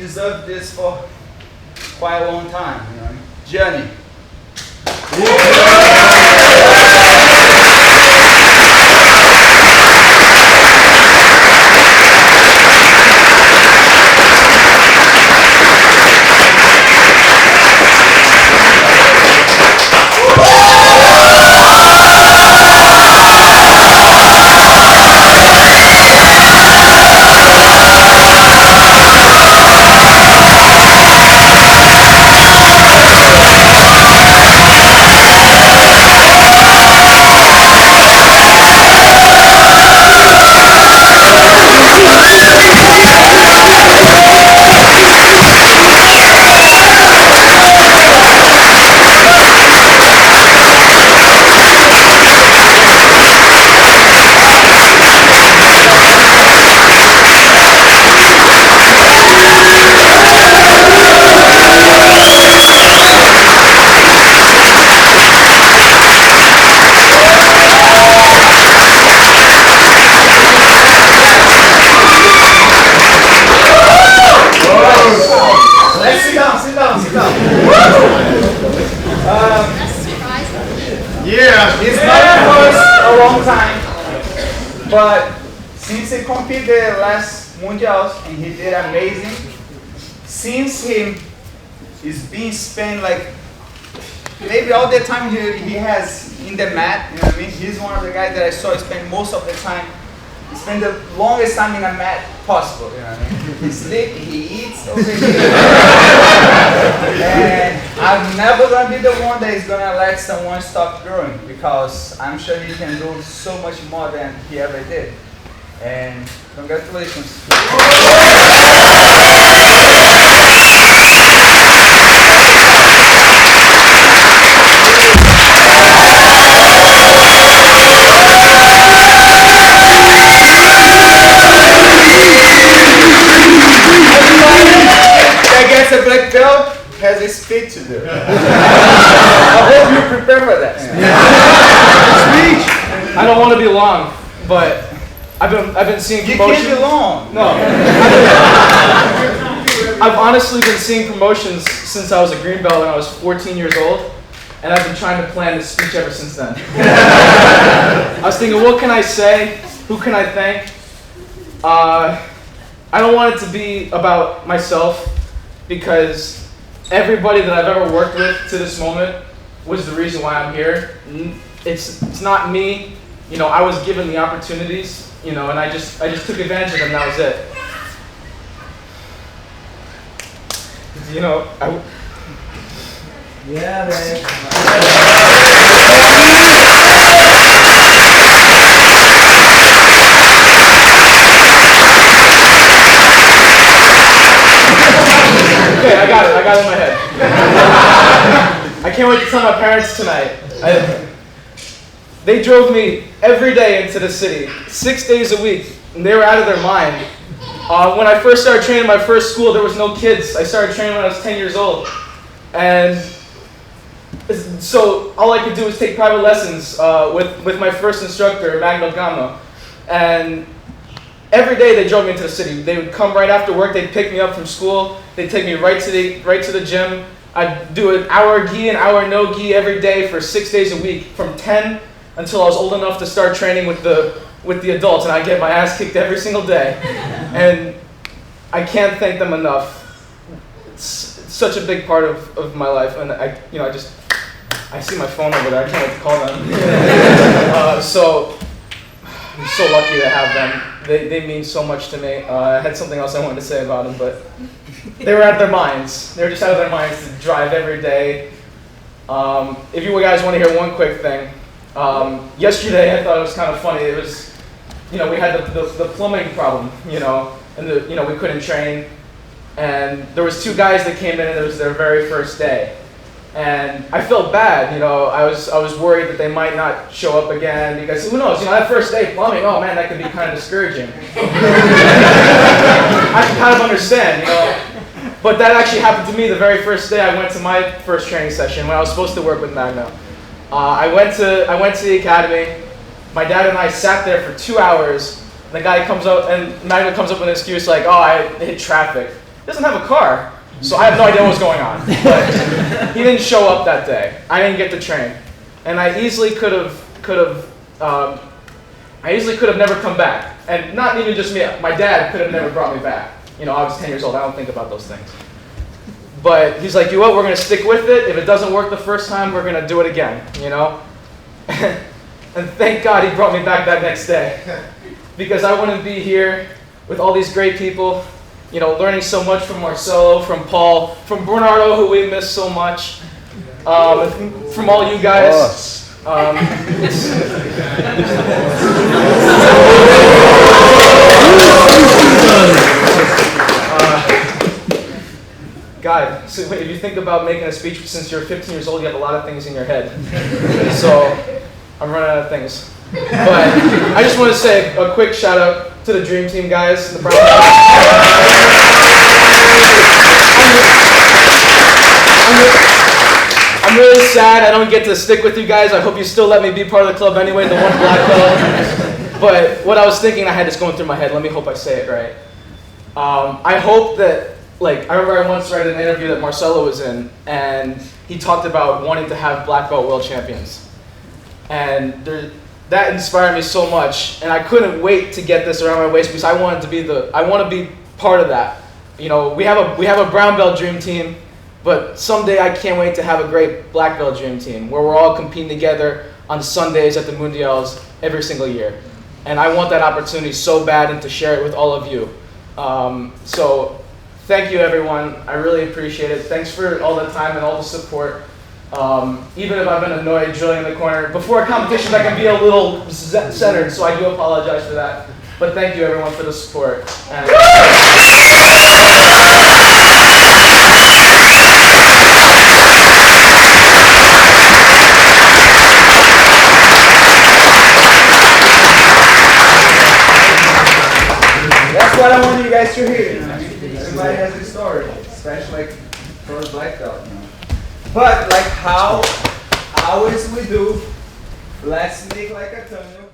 deserved this for quite a long time. You know? Gianni. It's not for a long time, but since he competed the last Mundials and he did amazing, since he is being spent like maybe all the time he has in the mat, you know what I mean? He's one of the guys that I saw spend most of the time. He spent the longest time in a mat possible, you know what I mean? He sleeps, he eats over here. And I'm never gonna be the one that is gonna let someone stop growing, because I'm sure he can do so much more than he ever did. And congratulations. The black belt has a speech to do. I hope you prepare for that. Speech. I don't want to be long, but I've been seeing promotions. You can't be long. No. I've honestly been seeing promotions since I was a green belt when I was 14 years old, and I've been trying to plan this speech ever since then. I was thinking, what can I say? Who can I thank? I don't want it to be about myself, because everybody that I've ever worked with to this moment was the reason why I'm here. It's not me, you know. I was given the opportunities, you know, and I just took advantage of them. That was it. You know, yeah, man. Okay, I got it in my head. I can't wait to tell my parents tonight. They drove me every day into the city, 6 days a week, and they were out of their mind. When I first started training my first school, there was no kids. I started training when I was 10 years old. And so all I could do was take private lessons with my first instructor, Magno Gama. And every day they drove me into the city. They would come right after work. They'd pick me up from school. They'd take me right to the gym. I'd do an hour gi, an hour no gi every day for 6 days a week, from 10 until I was old enough to start training with the adults, and I'd get my ass kicked every single day. And I can't thank them enough. It's such a big part of my life, and I see my phone over there. I can't wait to call them. So I'm so lucky to have them. They mean so much to me. I had something else I wanted to say about them, but they were out of their minds. They were just out of their minds to drive every day. If you guys want to hear one quick thing, yesterday I thought it was kind of funny. It was, we had the plumbing problem, and we couldn't train. And there was two guys that came in, and it was their very first day. And I felt bad, I was worried that they might not show up again, because who knows, that first day plumbing, oh man, that could be kind of discouraging. I can kind of understand, but that actually happened to me the very first day I went to my first training session when I was supposed to work with Magno. I went to the academy. My dad and I sat there for 2 hours, and the guy comes up, and Magno comes up with an excuse like, oh, I hit traffic. He doesn't have a car. So I have no idea what was going on. But he didn't show up that day. I didn't get to train. And I easily could have never come back. And not even just me, my dad could have never brought me back. You know, I was 10 years old, I don't think about those things. But he's like, you know what, we're gonna stick with it. If it doesn't work the first time, we're gonna do it again, you know? And thank God he brought me back that next day. Because I wouldn't be here with all these great people, you know, learning so much from Marcelo, from Paul, from Bernardo, who we miss so much, from all you guys. God, so if you think about making a speech since you're 15 years old, you have a lot of things in your head. So I'm running out of things. But I just want to say a quick shout out to the Dream Team guys. I'm really sad I don't get to stick with you guys. I hope you still let me be part of the club anyway, the one black belt. But what I was thinking, I had this going through my head. Let me hope I say it right. I hope that, like, I remember I once read an interview that Marcelo was in, and he talked about wanting to have black belt world champions. And that inspired me so much, and I couldn't wait to get this around my waist because I want to be part of that. You know, we have a brown belt dream team, but someday I can't wait to have a great black belt dream team where we're all competing together on Sundays at the Mundials every single year. And I want that opportunity so bad and to share it with all of you. So thank you everyone, I really appreciate it. Thanks for all the time and all the support. Even if I've been annoyed drilling in the corner, before competitions I can be a little centered, so I do apologize for that. But thank you everyone for the support. And that's what I want you guys to hear. Everybody has a story, especially like for a black belt. You know? But like how always we do, let's make like a thumbnail.